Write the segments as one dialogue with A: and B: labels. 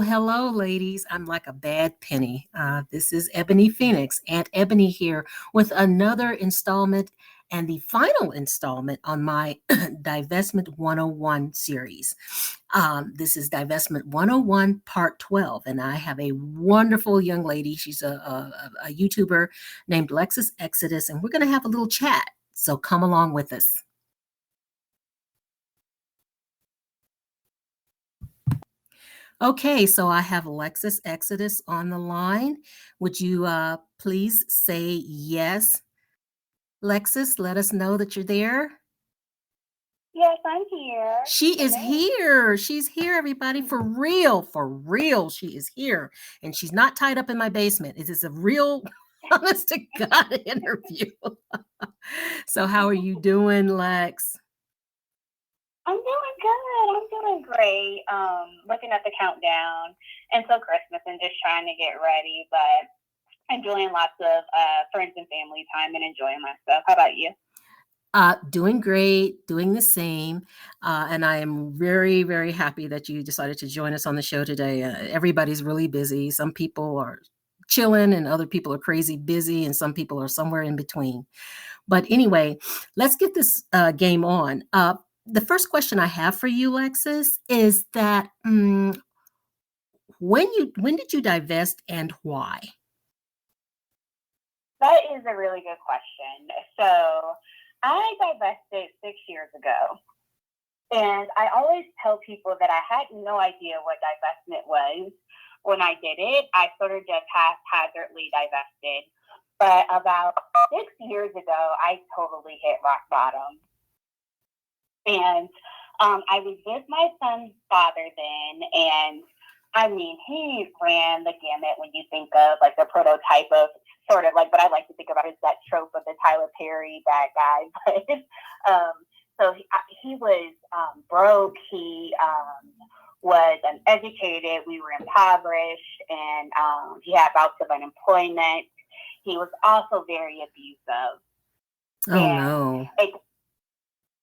A: Hello, ladies. I'm like a bad penny. This is Ebony Phoenix, Aunt Ebony here with another installment and the final installment on my Divestment 101 series. This is Divestment 101 Part 12, and I have a wonderful young lady. She's a YouTuber named Lexus Exodus, and we're going to have a little chat. So come along with us. Okay, so I have Lexus Exodus on the line. Would you please say yes? Lexus, let us know that you're there.
B: Yes, I'm here.
A: She is here. She's here, everybody. For real, she is here. And she's not tied up in my basement. It is a real, honest to God interview. So how are you doing, Lex?
B: I'm doing good. I'm doing great. Looking at the countdown until Christmas and just trying to get ready, but enjoying lots of friends and family time and enjoying myself. How about you?
A: Doing great, doing the same. And I am very, very happy that you decided to join us on the show today. Everybody's really busy. Some people are chilling and other people are crazy busy and some people are somewhere in between. But anyway, let's get this game on. The first question I have for you, Lexus, is that when did you divest and why?
B: That is a really good question. So I divested 6 years ago. And I always tell people that I had no idea what divestment was when I did it. I sort of just haphazardly divested. But about 6 years ago, I totally hit rock bottom. And I was with my son's father then, and I mean, he ran the gamut when you think of like the prototype of sort of like what I like to think about is that trope of the Tyler Perry bad guy. But so he was broke. He was uneducated. We were impoverished, and he had bouts of unemployment. He was also very abusive.
A: Oh, no.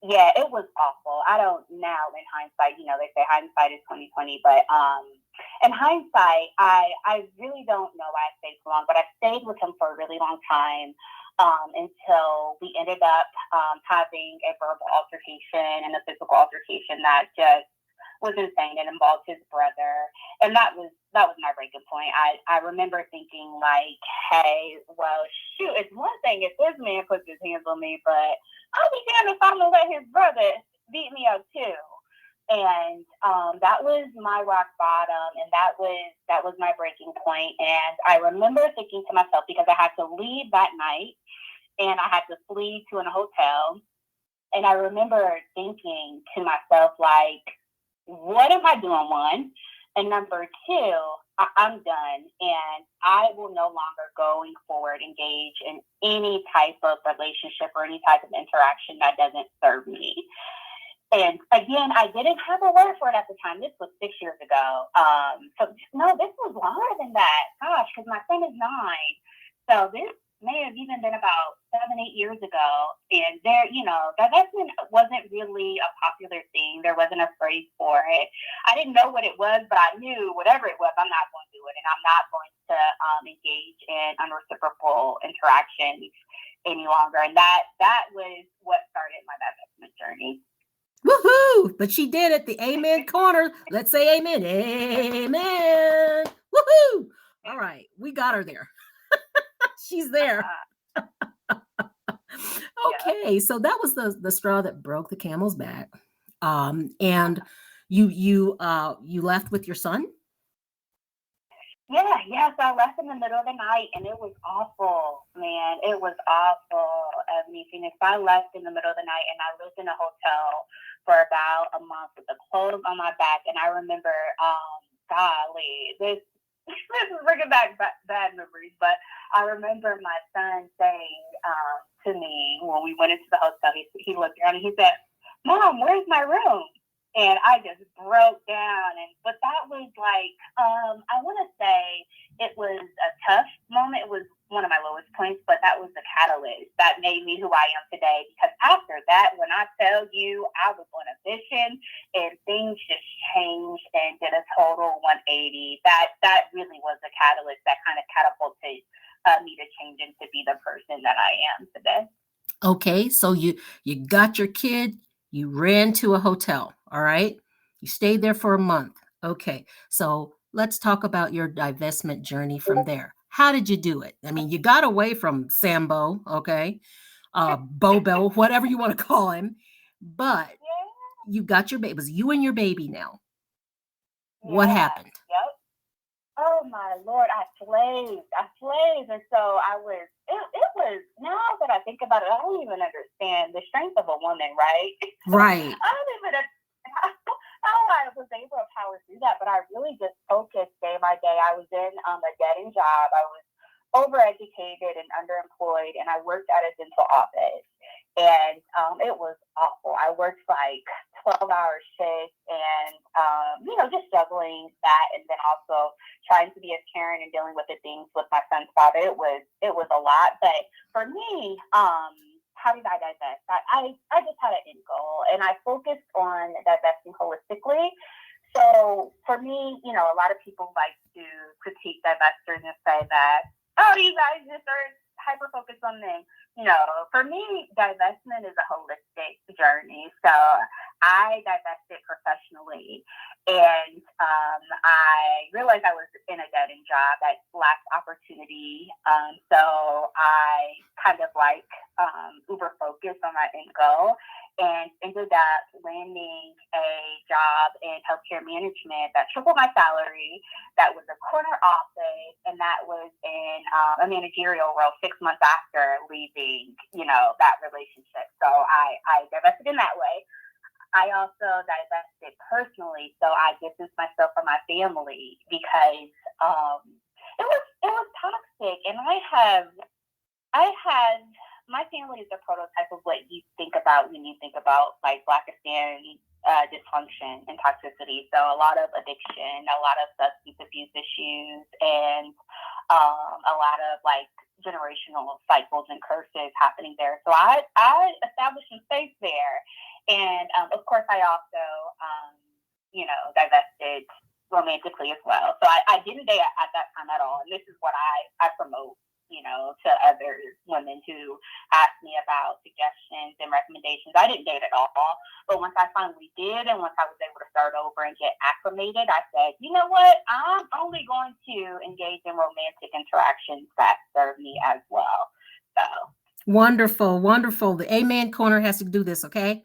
B: Yeah, it was awful. I don't now in hindsight, they say hindsight is 20/20, but in hindsight, I really don't know why I stayed so long, but I stayed with him for a really long time until we ended up having a verbal altercation and a physical altercation that just was insane and involved his brother. And that was my breaking point. I remember thinking like, hey, well, shoot, it's one thing if this man puts his hands on me, but I'll be damned if I'm going to let his brother beat me up too. And that was my rock bottom, and that was my breaking point. And I remember thinking to myself, because I had to leave that night, and I had to flee to a hotel, and I remember thinking to myself, like, what am I doing, one? And number two, I'm done, and I will no longer going forward engage in any type of relationship or any type of interaction that doesn't serve me. And again, I didn't have a word for it at the time. This was 6 years ago. So no, this was longer than that. Gosh, because my son is 9. So this may have even been about 7, 8 years ago. And there, divestment wasn't really a popular thing. There wasn't a phrase for it. I didn't know what it was, but I knew whatever it was, I'm not going to do it. And I'm not going to engage in unreciprocal interactions any longer. And that was what started my divestment journey.
A: Woohoo! But she did it. The amen corner. Let's say amen. Amen. Woohoo! All right. We got her there. She's there. Okay. So that was the straw that broke the camel's back. And You left with your son?
B: Yeah. So I left in the middle of the night, and it was awful, man. It was awful of me, Phoenix. I left in the middle of the night, and I lived in a hotel for about a month with the clothes on my back. And I remember, golly, this this is bringing back bad memories. But I remember my son saying to me when we went into the hotel, he looked around and he said, "Mom, where's my room?" And I just broke down. But that was like, I want to say it was a tough moment. It was one of my lowest points, but that was the catalyst that made me who I am today. Because after that, when I tell you I was on a mission and things just changed and did a total 180, that really was the catalyst that kind of catapulted me to change and to be the person that I am today.
A: Okay, so you got your kid, you ran to a hotel, all right? You stayed there for a month. Okay. So let's talk about your divestment journey from there. How did you do it? I mean, you got away from Sambo, okay? Bobo, whatever you want to call him, but you got your baby. It was you and your baby now. What happened?
B: Yep. Oh my Lord, I slaved. And so it was, now that I think about it, I don't even understand the strength of a woman, right?
A: Right.
B: I don't even understand how I was able to power through that, but I really just focused day by day. I was in a dead end job. I was overeducated and underemployed, and I worked at a dental office. And it was awful. I worked like 12-hour shifts and, just juggling that, and then also trying to be a parent and dealing with the things with my son's father. It was a lot. But for me, how did I divest? I just had an end goal, and I focused on divesting holistically. So for me, a lot of people like to critique divestors and say that, oh, you guys just are hyper focused on them. For me, divestment is a holistic journey. So I divested professionally, and I realized I was in a dead end job that lacked opportunity. So I kind of uber focused on my end goal, and ended up landing a job in healthcare management that tripled my salary, that was a corner office, and that was in a managerial role 6 months after leaving, that relationship. So I divested in that way. I also divested personally, so I distanced myself from my family because it was toxic, and I had my family is a prototype of what you think about when you think about like Blackistan dysfunction and toxicity. So a lot of addiction, a lot of substance abuse issues, and a lot of like generational cycles and curses happening there. So I established some space there, and of course I also divested romantically as well. So I didn't date at that time at all, and this is what I promote to other women who ask me about suggestions and recommendations. I didn't date at all, but once I finally did, and once I was able to start over and get acclimated, I said, you know what? I'm only going to engage in romantic interactions that serve me as well. So
A: Wonderful, wonderful. The Amen Corner has to do this, okay?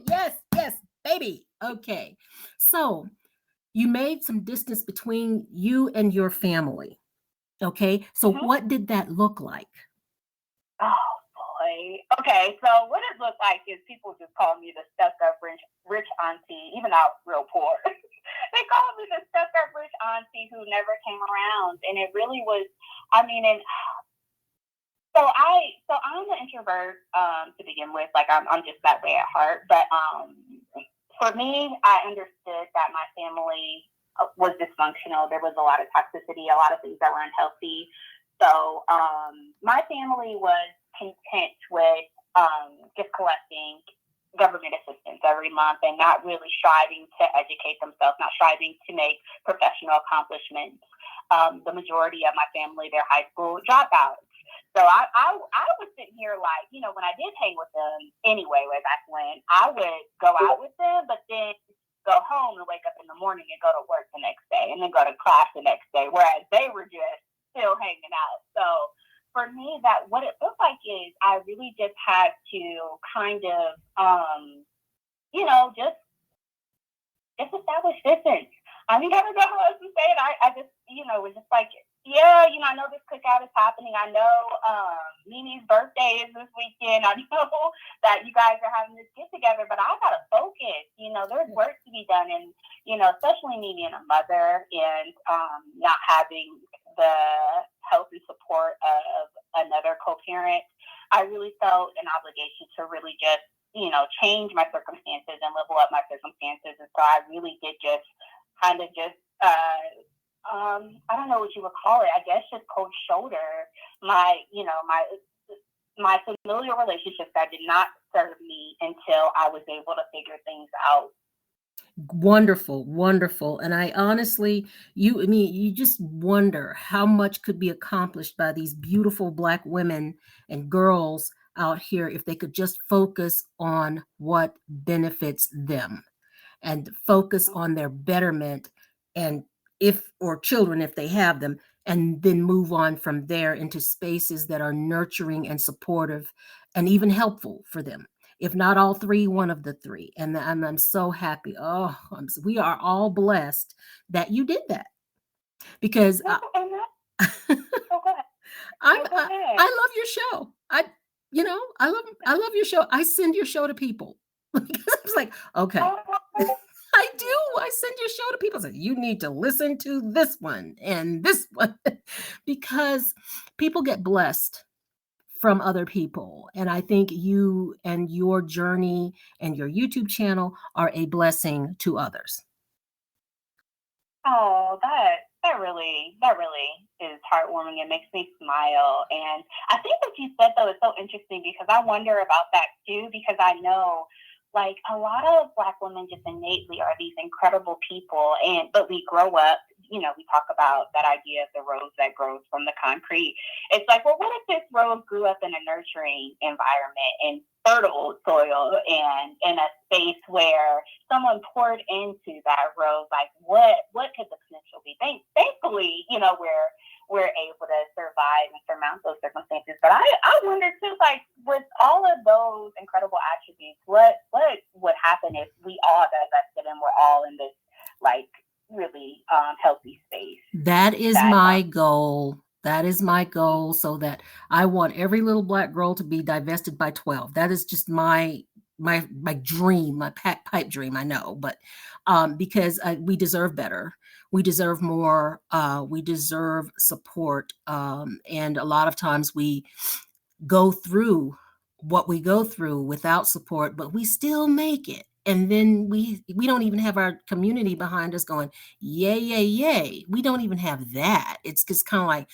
A: Yes, yes, baby. Okay. So you made some distance between you and your family. Okay. So what did that look like?
B: Oh boy. Okay, so what it looked like is people just call me the stuck up rich auntie, even though I was real poor. They called me the stuck up rich auntie who never came around. And it really was, and so I'm an introvert to begin with. Like I'm just that way at heart. But for me, I understood that my family was dysfunctional. There was a lot of toxicity, a lot of things that were unhealthy. So my family was content with just collecting government assistance every month and not really striving to educate themselves, not striving to make professional accomplishments. The majority of my family, they're high school dropouts. So I was sitting here like, when I did hang with them anyway, way back when, I would go out with them, but then go home and wake up in the morning and go to work the next day and then go to class the next day, whereas they were just still hanging out. So for me, that what it looked like is I really just had to kind of just establish distance. I mean, I don't know how else to say it. I just, was just like, yeah, I know this cookout is happening. I know Mimi's birthday is this weekend. I know that you guys are having this get together, but I gotta focus. There's work to be done, and especially me being a mother and not having the help and support of another co-parent, I really felt an obligation to really just change my circumstances and level up my circumstances. And so I really did just kind of just I don't know what you would call it. I guess just cold shoulder my my familiar relationships that did not serve me until I was able to figure things out.
A: Wonderful, wonderful. And I honestly, you just wonder how much could be accomplished by these beautiful Black women and girls out here if they could just focus on what benefits them and focus on their betterment, and or children if they have them, and then move on from there into spaces that are nurturing and supportive and even helpful for them. If not all three, one of the three. And I'm so happy. Oh, we are all blessed that you did that, because I love your show. I love your show. I send your show to people. It's like, okay. I do. I send your show to people. I say, you need to listen to this one and this one, because people get blessed from other people. And I think you and your journey and your YouTube channel are a blessing to others.
B: Oh, that really is heartwarming. It makes me smile. And I think what you said though is so interesting, because I wonder about that too, because I know like a lot of Black women just innately are these incredible people, but we grow up, we talk about that idea of the rose that grows from the concrete. It's like, well, what if this rose grew up in a nurturing environment, in fertile soil, and in a space where someone poured into that rose? Like, what could the potential be? Thankfully, we're able to survive and surmount those circumstances. But I wonder too, like, with all of those incredible attributes, what would happen if we all divested and we're all in this like really healthy space?
A: That is my goal. That is my goal, so that I want every little Black girl to be divested by 12. That is just my dream, my pipe dream. I know, but because we deserve better. We deserve more. We deserve support. And a lot of times we go through what we go through without support, but we still make it. And then we don't even have our community behind us going, yay, yay, yay. We don't even have that. It's just kind of like,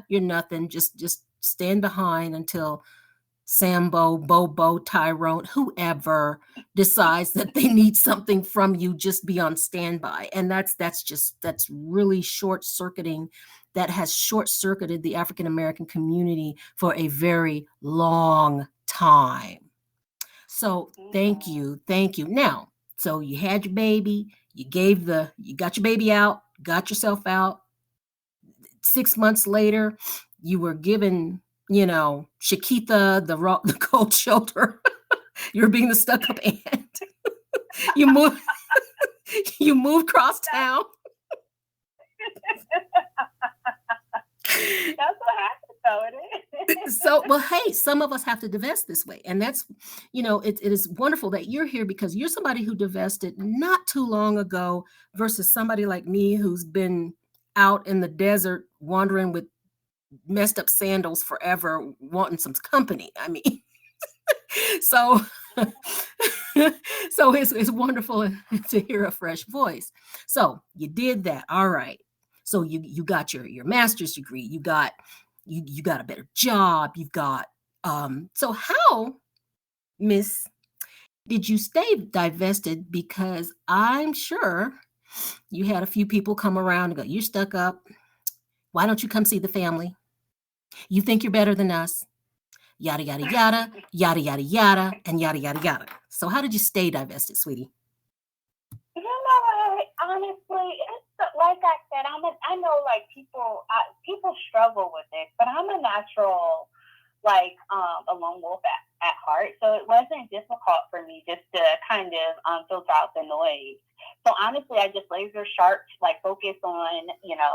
A: you're nothing. Just stand behind until Sambo, Bobo, Tyrone, whoever decides that they need something from you. Just be on standby. And that's really short-circuiting. That has short-circuited the African American community for a very long time. So thank you. Now, so you had your baby, you got your baby out, got yourself out. 6 months later, you were given, Shakita the cold shoulder. You were being the stuck-up aunt. you moved across town.
B: That's what happened, though. It is.
A: So, well, hey, some of us have to divest this way. And that's, it is wonderful that you're here, because you're somebody who divested not too long ago versus somebody like me who's been out in the desert wandering with messed up sandals forever, wanting some company. I mean, so it's wonderful to hear a fresh voice. So you did that. All right. So you got your master's degree. You got a better job. You've got so how, Miss, did you stay divested? Because I'm sure you had a few people come around and go, you're stuck up. Why don't you come see the family? You think you're better than us. Yada, yada, yada, yada, yada, yada, and yada, yada, yada. So how did you stay divested, sweetie?
B: Honestly, it's like I said, I know like people struggle with this, but I'm a natural, like, a lone wolf at heart. So it wasn't difficult for me just to kind of filter out the noise. So honestly, I just laser sharp, like focus on,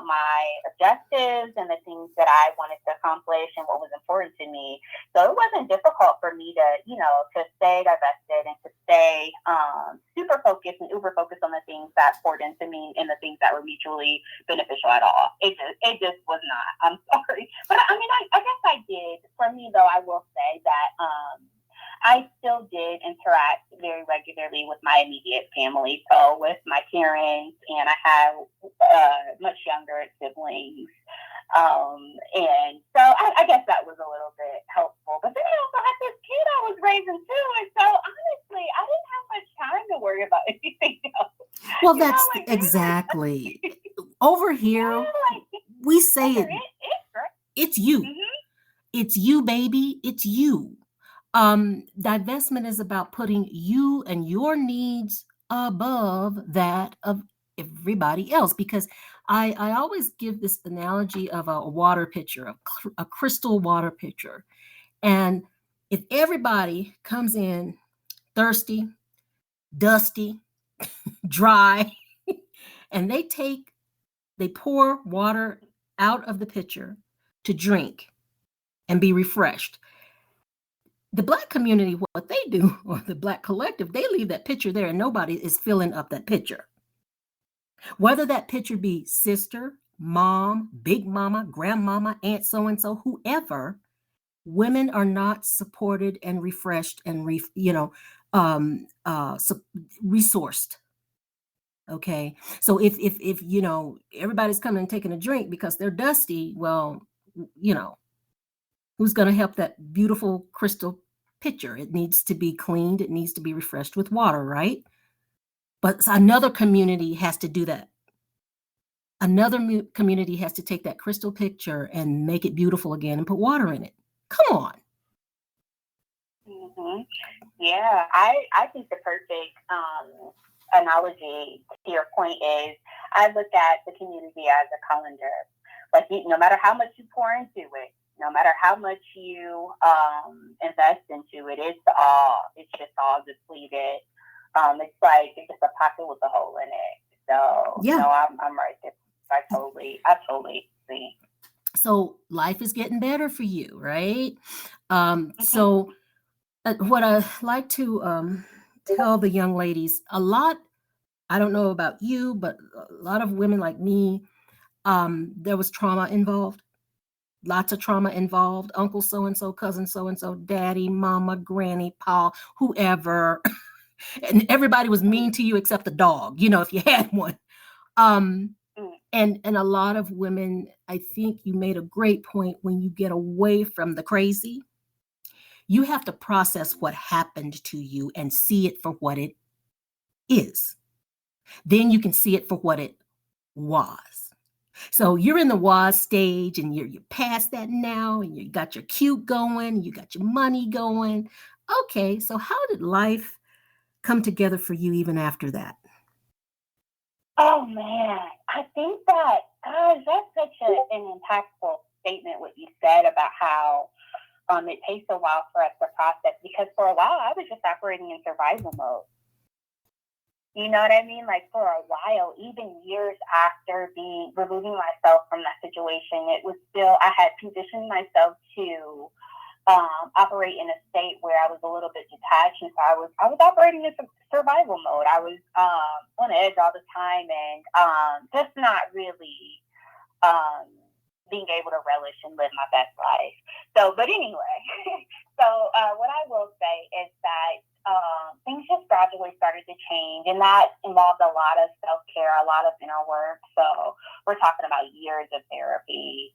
B: my objectives and the things that I wanted to accomplish and what was important to me. So it wasn't difficult for me to, to stay divested and to stay super focused and uber focused on the things that poured into me and the things that were mutually beneficial at all. It just was not. I'm sorry. But I mean, I guess I did. For me, though, I will say that I still did interact very regularly with my immediate family. So with my parents, and I have much younger siblings. And so I guess that was a little bit helpful. But then I also had this kid I was raising too. And so honestly, I didn't have much time to worry about anything else.
A: Well, that's exactly. Over here, we say it's you.
B: Mm-hmm.
A: It's you, baby. It's you. Divestment is about putting you and your needs above that of everybody else. Because I always give this analogy of a water pitcher, a crystal water pitcher. And if everybody comes in thirsty, dusty, dry, and they pour water out of the pitcher to drink and be refreshed. The Black community, what they do, or the Black collective, they leave that pitcher there and nobody is filling up that pitcher. Whether that pitcher be sister, mom, big mama, grandmama, aunt so-and-so, whoever, women are not supported and refreshed and resourced. Okay, so if everybody's coming and taking a drink because they're dusty, well, who's going to help that beautiful crystal pitcher? It needs to be cleaned. It needs to be refreshed with water, right? But another community has to do that. Another community has to take that crystal pitcher and make it beautiful again and put water in it. Come on.
B: Mm-hmm. Yeah, I think the perfect analogy to your point is I look at the community as a calendar. Like, no matter how much you pour into it, no matter how much you invest into it, it's just all depleted. It's just a pocket with a hole in it. So
A: yeah.
B: No, I'm right there. I totally see.
A: So life is getting better for you, right? So what I like to tell the young ladies, I don't know about you, but a lot of women like me, there was trauma involved. Lots of trauma involved. Uncle so-and-so, cousin so-and-so, daddy, mama, granny, pa, whoever. And everybody was mean to you except the dog, if you had one. And a lot of women, I think you made a great point, when you get away from the crazy, you have to process what happened to you and see it for what it is. Then you can see it for what it was. So you're in the was stage and you're past that now, and you got your cute going, you got your money going. Okay, so how did life come together for you even after that?
B: Oh man, I think that, gosh, that's such an impactful statement what you said about how it takes a while for us to process, because for a while I was just operating in survival mode. You know what I mean? Like, for a while, even years after removing myself from that situation, it was still, I had conditioned myself to operate in a state where I was a little bit detached. And so I was operating in survival mode. I was on edge all the time, and just not really being able to relish and live my best life. So, but anyway, what I will say is that things just gradually started to change, and that involved a lot of self-care, a lot of inner work. So we're talking about years of therapy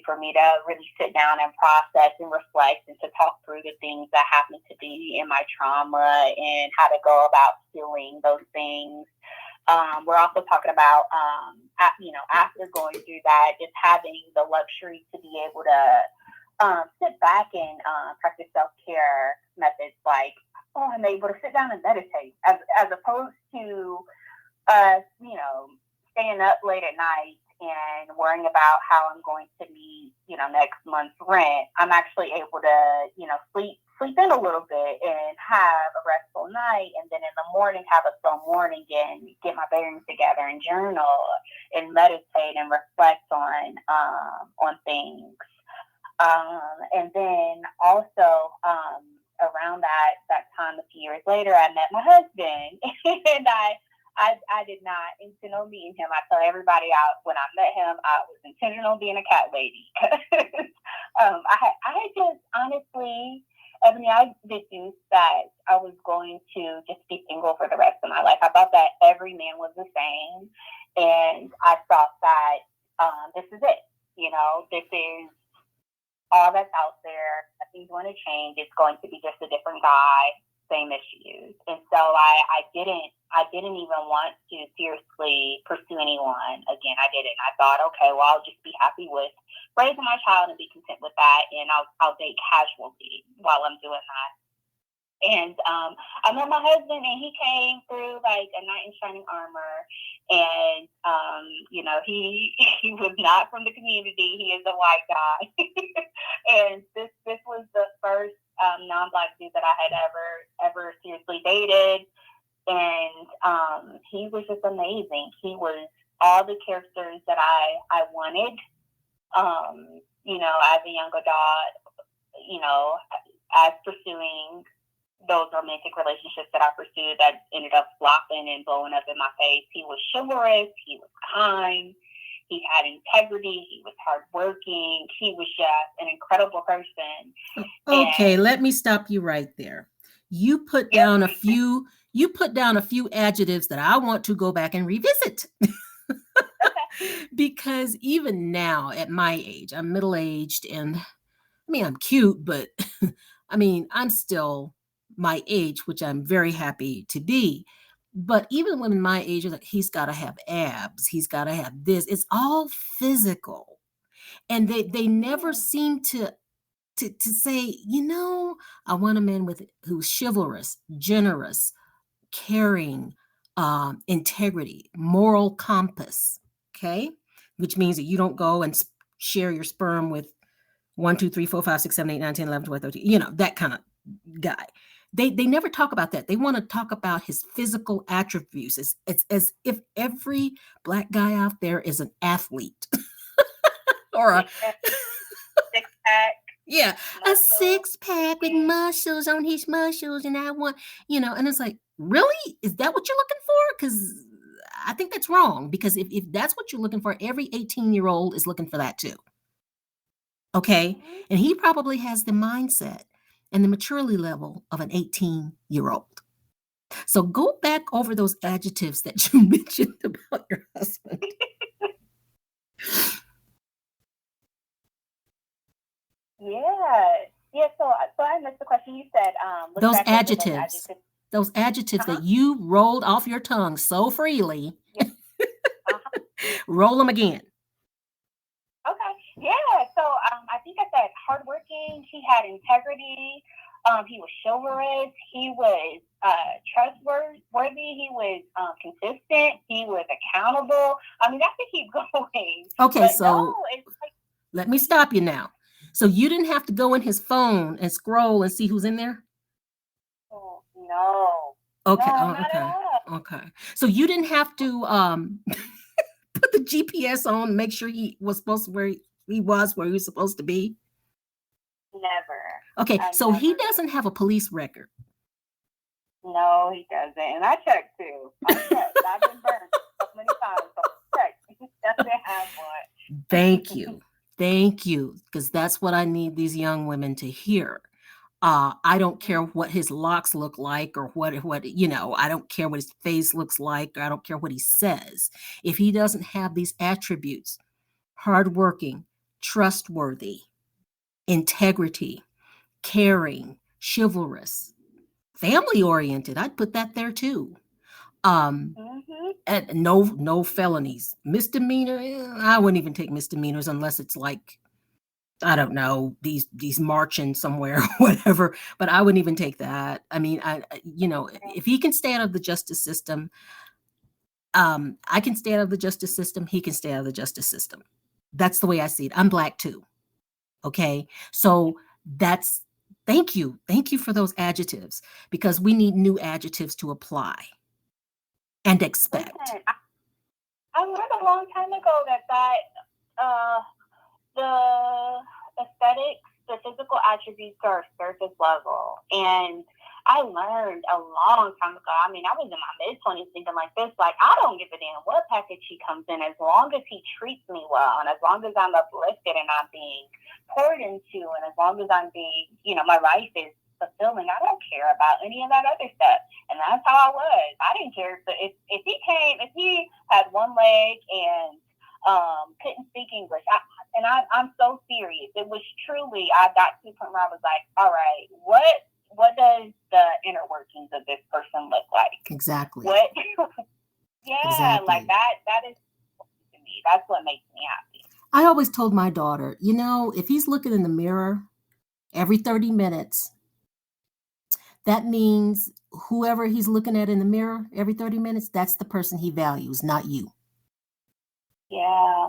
B: for me to really sit down and process and reflect and to talk through the things that happened to be in my trauma and how to go about healing those things. We're also talking about, after going through that, just having the luxury to be able to sit back and practice self-care methods like, I'm able to sit down and meditate, as opposed to, staying up late at night and worrying about how I'm going to meet, next month's rent, I'm actually able to, sleep in a little bit and have a restful night, and then in the morning have a slow morning and get my bearings together and journal and meditate and reflect on things. And then also around that time a few years later, I met my husband, and I did not intend on meeting him. I tell everybody out when I met him, I was intentional being a cat lady. I had just honestly, Ebony, I deduced that I was going to just be single for the rest of my life. I thought that every man was the same, and I thought that this is it. This is all that's out there. Nothing's going to change. It's going to be just a different guy, same issues. And so I didn't even want to seriously pursue anyone again. I didn't. I thought, okay, well, I'll just be happy with raising my child and be content with that, and I'll date casually while I'm doing that. And I met my husband, and he came through like a knight in shining armor. And he was not from the community. He is a white guy, and this was the first non-Black dude that I had ever seriously dated. And he was just amazing. He was all the characters that I wanted. As a young adult, as pursuing those romantic relationships that I pursued that ended up flopping and blowing up in my face. He was chivalrous. He was kind. He had integrity. He was hardworking. He was just an incredible person.
A: Okay, let me stop you right there. You put down a few. You put down a few adjectives that I want to go back and revisit. Because even now, at my age, I'm middle-aged, and I mean, I'm cute, but I mean, I'm still my age, which I'm very happy to be. But even women my age, he's got to have abs. He's got to have this. It's all physical, and they never seem to say, I want a man who's chivalrous, generous, caring, integrity, moral compass. Okay, which means that you don't go and share your sperm with 1, 2, 3, 4, 5, 6, 7, 8, 9, 10, 11, 12, 13, that kind of guy. They never talk about that. They want to talk about his physical attributes. It's as if every Black guy out there is an athlete or a
B: six-pack.
A: Yeah, muscle. A six-pack with muscles on his muscles, and I want, and it's like, really? Is that what you're looking for? Because I think that's wrong, because if that's what you're looking for, every 18-year-old is looking for that too. Okay? Mm-hmm. And he probably has the mindset and the maturity level of an 18-year-old. So go back over those adjectives that you mentioned about your husband.
B: Yeah. So I missed the question. You said
A: those adjectives. Those adjectives that you rolled off your tongue so freely. Yes. Roll them again.
B: Okay. Yeah. So I think I said hardworking. He had integrity. He was chivalrous. He was trustworthy. He was consistent. He was accountable. I mean, I could keep going.
A: Okay, so let me stop you now. So you didn't have to go in his phone and scroll and see who's in there?
B: Oh, no.
A: Okay.
B: No,
A: okay. So you didn't have to put the GPS on and make sure he was supposed to where he was supposed to be?
B: Never.
A: Okay, so he doesn't have a police record.
B: No, he doesn't. And I checked too. I've been burned so many times. So check. He doesn't have one.
A: Thank you, because that's what I need these young women to hear. I don't care what his locks look like or what I don't care what his face looks like, or I don't care what he says. If he doesn't have these attributes, hardworking, trustworthy, integrity, caring, chivalrous, family-oriented, I'd put that there too. And no felonies. Misdemeanor, I wouldn't even take misdemeanors unless it's like, I don't know, these marching somewhere or whatever, but I wouldn't even take that. I mean, if he can stay out of the justice system, I can stay out of the justice system. He can stay out of the justice system. That's the way I see it. I'm Black too. Okay. So that's, thank you. Thank you for those adjectives, because we need new adjectives to apply and expect.
B: Listen, I learned a long time ago that the aesthetics, the physical attributes are surface level. And I learned a long time ago. I mean, I was in my mid-20s thinking like this, like, I don't give a damn what package he comes in, as long as he treats me well, and as long as I'm uplifted and I'm being poured into, and as long as I'm being, my life is fulfilling. I don't care about any of that other stuff. And that's how I was. I didn't care. So if he had one leg and couldn't speak English, I'm so serious. It was truly, I got to the point where I was like, all right, what does the inner workings of this person look like?
A: Exactly.
B: What? Yeah, exactly. Like that is, to me, that's what makes me happy.
A: I always told my daughter, if he's looking in the mirror every 30 minutes, that means whoever he's looking at in the mirror every 30 minutes, that's the person he values, not you.
B: Yeah.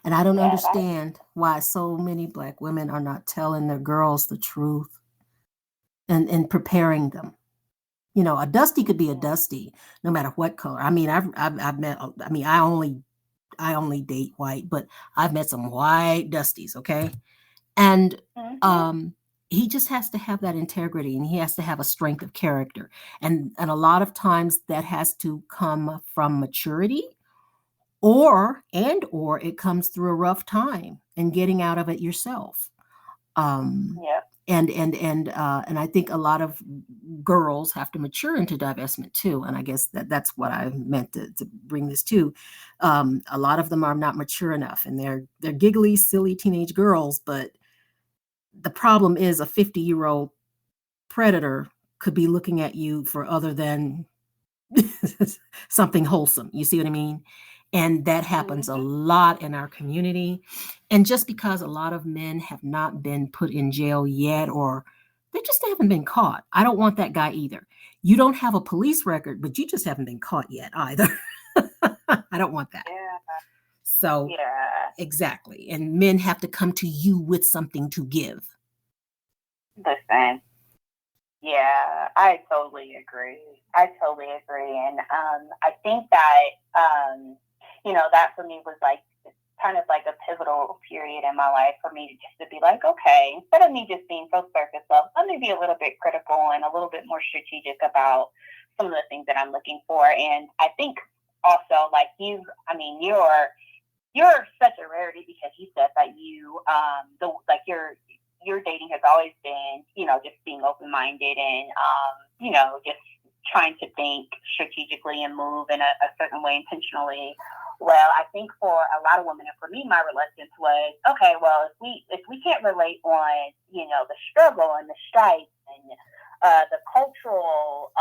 A: And I don't understand why so many Black women are not telling their girls the truth and preparing them. A dusty could be a dusty, no matter what color. I mean, I've met. I mean, I only date white, but I've met some white dusties. Okay, and he just has to have that integrity, and he has to have a strength of character, and a lot of times that has to come from maturity, or it comes through a rough time and getting out of it yourself. And I think a lot of girls have to mature into divestment too. And I guess that's what I meant to bring this to. A lot of them are not mature enough, and they're giggly, silly teenage girls. But the problem is, a 50-year-old predator could be looking at you for other than something wholesome. You see what I mean? And that happens a lot in our community. And just because a lot of men have not been put in jail yet, or they just haven't been caught, I don't want that guy either. You don't have a police record, but you just haven't been caught yet either. I don't want that.
B: Yeah.
A: So, exactly. And men have to come to you with something to give.
B: Listen. Yeah, I totally agree. And I think that, that for me was like kind of like a pivotal period in my life for me to be like, okay, instead of me just being so surface level, let me be a little bit critical and a little bit more strategic about some of the things that I'm looking for. And I think also, like, you're such a rarity, because you said that your dating has always been, just being open-minded and, just trying to think strategically and move in a certain way intentionally. Well, I think for a lot of women, and for me, my reluctance was, okay, well, if we can't relate on, the struggle and the strife and the cultural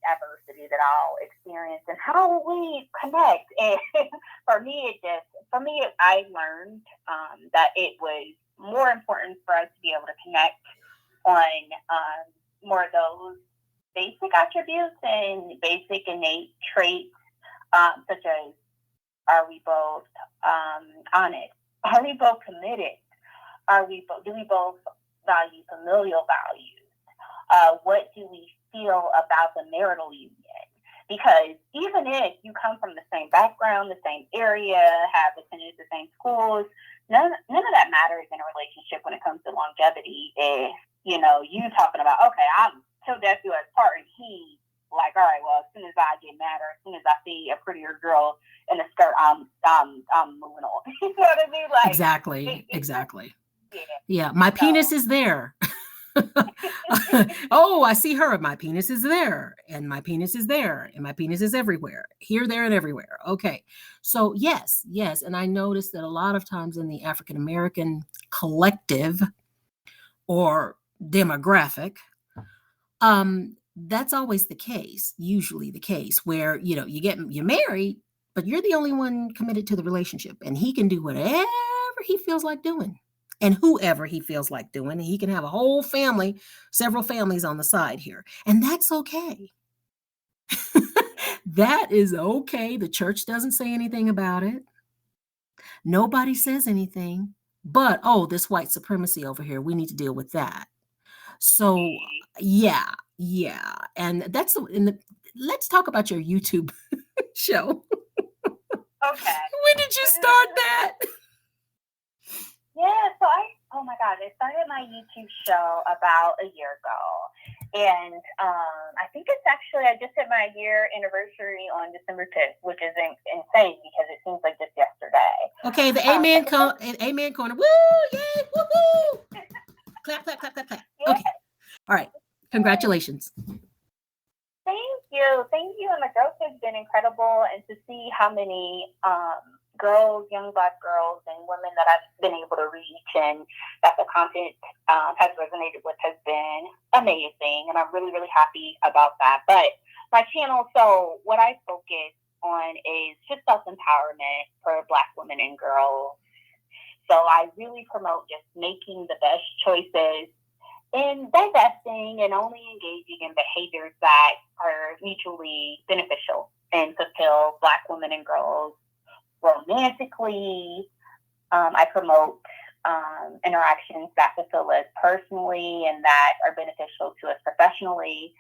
B: adversity that I'll experience, and how will we connect? And for me, I learned that it was more important for us to be able to connect on more of those basic attributes and basic innate traits, such as, are we both honest? Are we both committed? Do we both value familial values? What do we feel about the marital union? Because even if you come from the same background, the same area, have attended the same schools, none of that matters in a relationship when it comes to longevity. If you talking about, okay, I'm till death do us part, and he like, all right, well, as soon as I get mad, or as soon as I see a prettier girl in a skirt, I'm moving on. You know what I mean? Like,
A: exactly. Yeah, my penis is there. Oh, I see her. My penis is there, and my penis is there, and my penis is everywhere, here, there, and everywhere. Okay. So yes. And I noticed that a lot of times in the African American collective or demographic, that's always the case, usually the case, where, you're married, but you're the only one committed to the relationship, and he can do whatever he feels like doing. And whoever he feels like doing, he can have a whole family, several families on the side here. And that's okay. That is okay. The church doesn't say anything about it. Nobody says anything. But, oh, this white supremacy over here, we need to deal with that. So, yeah, yeah. And let's talk about your YouTube show.
B: Okay.
A: When did you start that?
B: Yeah, oh my God, I started my YouTube show about a year ago. And I think it's actually, I just hit my year anniversary on December 5th, which is insane because it seems like just yesterday.
A: Okay, the amen corner. Woo, yay, woo, woo. Clap, clap, clap, clap, clap. Yeah. Okay. All right. Congratulations.
B: Thank you. Thank you. And the growth has been incredible. And to see how many girls, young Black girls and women that I've been able to reach and that the content has resonated with has been amazing. And I'm really, really happy about that. But my channel, so what I focus on is just self-empowerment for Black women and girls. So I really promote just making the best choices in divesting and only engaging in behaviors that are mutually beneficial and fulfill Black women and girls romantically. I promote interactions that fulfill us personally and that are beneficial to us professionally.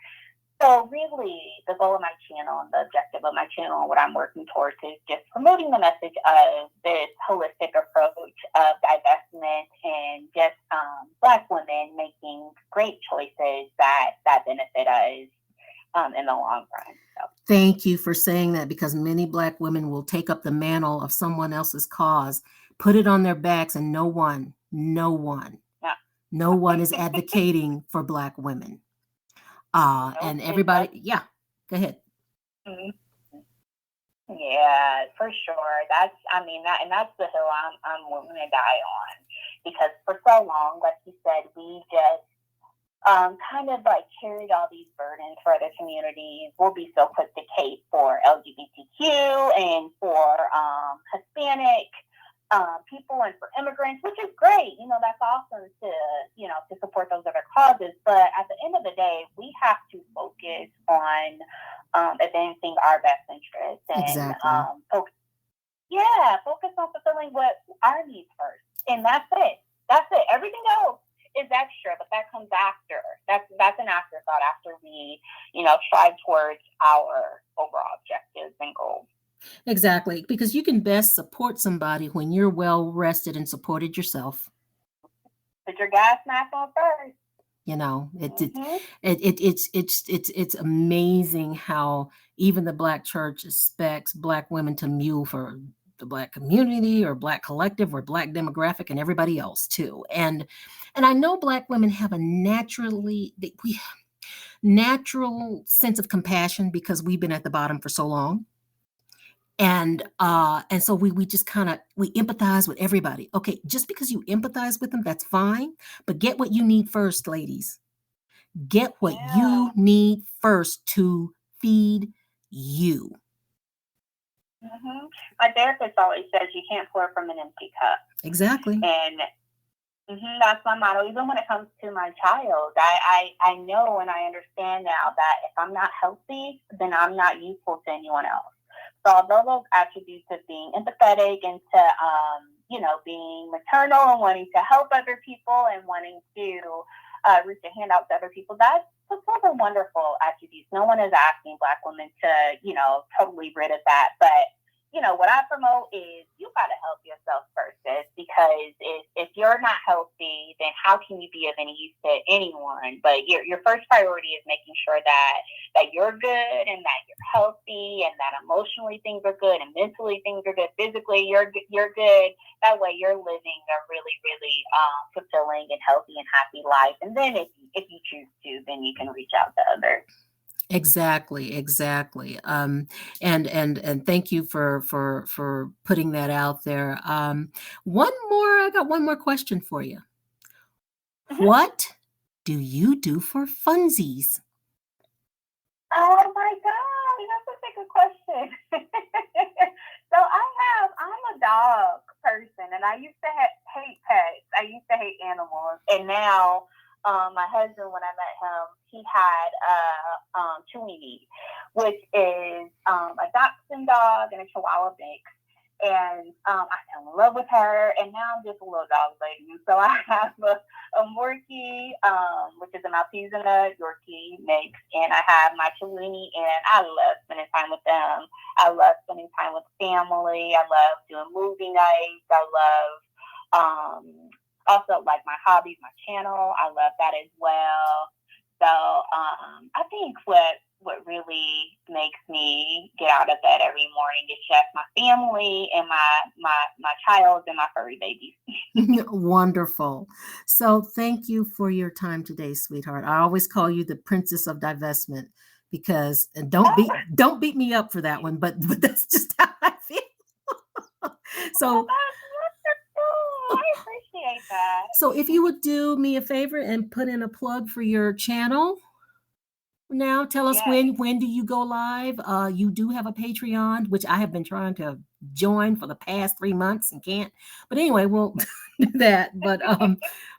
B: So really, the goal of my channel and the objective of my channel and what I'm working towards is just promoting the message of this holistic approach of divestment and just Black women making great choices that benefit us in the long run. So.
A: Thank you for saying that, because many Black women will take up the mantle of someone else's cause, put it on their backs, and no one is advocating for Black women. And everybody, yeah, go ahead.
B: Mm-hmm. Yeah, for sure. That's the hill I'm willing to die on, because for so long, like you said, we just kind of like carried all these burdens for other communities. We'll be so quick to cape for LGBTQ and for Hispanic people and for immigrants, which is great. That's awesome to support those other causes. But at the end of the day, we have to focus on advancing our best interests and
A: exactly.
B: Focus on fulfilling what our needs first. And that's it. Everything else is extra, but that comes after. That's an afterthought after we, strive towards our overall objectives and goals.
A: Exactly, because you can best support somebody when you're well rested and supported yourself.
B: Put your gas mask on first.
A: It's amazing how even the Black church expects Black women to mule for the Black community or Black collective or Black demographic and everybody else too. And I know Black women have a natural sense of compassion because we've been at the bottom for so long. And so we just we empathize with everybody. Okay, just because you empathize with them, that's fine. But get what you need first, ladies. Get what you need first to feed you.
B: Mm-hmm. My therapist always says you can't pour from an empty cup.
A: Exactly.
B: And that's my motto. Even when it comes to my child, I know and I understand now that if I'm not healthy, then I'm not useful to anyone else. So although those attributes of being empathetic and to, being maternal and wanting to help other people and wanting to reach a hand out to other people, those are wonderful attributes. No one is asking Black women to, totally rid of that. But, what I promote is you got to help yourself first, sis, because if you're not healthy, then how can you be of any use to anyone? But your first priority is making sure that you're good and that you're healthy and that emotionally things are good and mentally things are good. Physically, you're good. That way you're living a really, really fulfilling and healthy and happy life. And then if you choose to, then you can reach out to others.
A: Exactly. And thank you for putting that out there. I got one more question for you. Mm-hmm. What do you do for funsies?
B: Oh my God, that's such a good question. So I'm a dog person, and I used to hate pets. I used to hate animals, and now my husband, when I met him, he had Chewy, which is a dachshund dog and a Chihuahua mix. And I fell in love with her, and now I'm just a little dog lady. So I have a Morkie, which is a Maltese and a Yorkie mix, and I have my Chihuahua, and I love spending time with them. I love spending time with family. I love doing movie nights. I love also like my hobbies, my channel. I love that as well. So I think what really makes me get out of bed every morning is just my family and my child and my furry babies.
A: Wonderful. So thank you for your time today, sweetheart. I always call you the Princess of Divestment because and don't beat me up for that one, but that's just how I feel. So
B: I appreciate that.
A: So if you would do me a favor and put in a plug for your channel. Now tell us when do you go live? You do have a Patreon, which I have been trying to join for the past 3 months and can't. But anyway, we'll do that.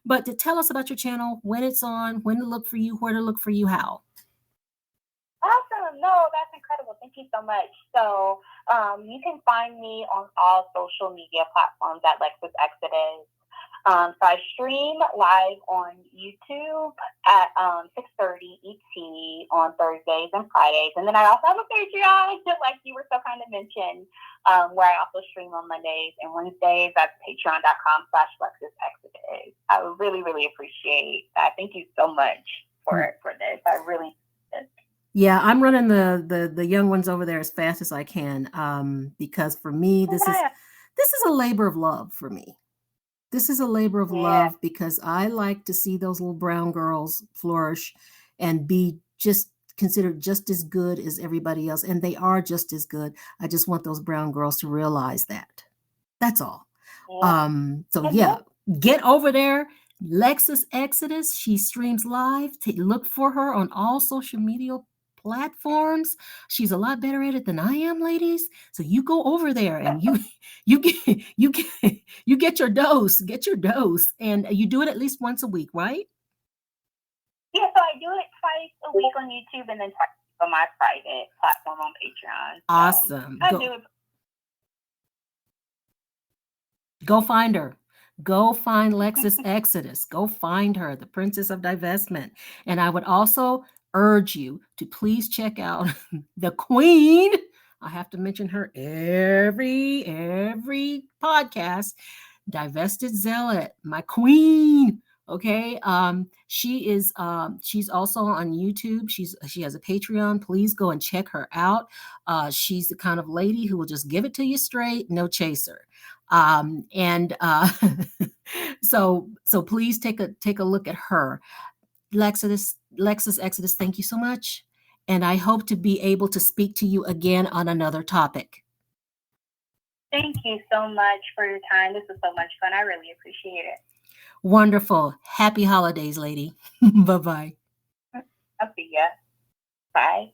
A: But to tell us about your channel, when it's on, when to look for you, where to look for you, how.
B: Awesome. No, that's incredible. Thank you so much. So you can find me on all social media platforms at Lexus Exodus. So I stream live on YouTube at 6:30 ET on Thursdays and Fridays. And then I also have a Patreon, like you were so kind of mentioned, where I also stream on Mondays and Wednesdays. That's patreon.com/Lexus Exodus. I really, really appreciate that. Thank you so much for this. I really
A: Yeah, I'm running the young ones over there as fast as I can because for me, this is a labor of love for me. This is a labor of love because I like to see those little brown girls flourish and be just considered just as good as everybody else. And they are just as good. I just want those brown girls to realize that. That's all. So yeah, get over there. Lexus Exodus. She streams live. Look for her on all social media platforms. She's a lot better at it than I am, ladies. So you go over there and you get your dose. Get your dose, and you do it at least once a week, right?
B: Yeah, so I do it twice a week on YouTube and then twice on my private platform on Patreon.
A: Awesome.
B: I do it.
A: Go find her. Go find Lexus Exodus. Go find her, the Princess of Divestment. And I would also urge you to please check out the Queen. I have to mention her every podcast. Divested Zealot, my queen. Okay. She's also on YouTube. She has a Patreon. Please go and check her out. She's the kind of lady who will just give it to you straight, no chaser. So please take a look at her. Lexus Exodus, thank you so much. And I hope to be able to speak to you again on another topic.
B: Thank you so much for your time. This was so much fun. I really appreciate it.
A: Wonderful. Happy holidays, lady. Bye-bye.
B: I'll see ya. Bye.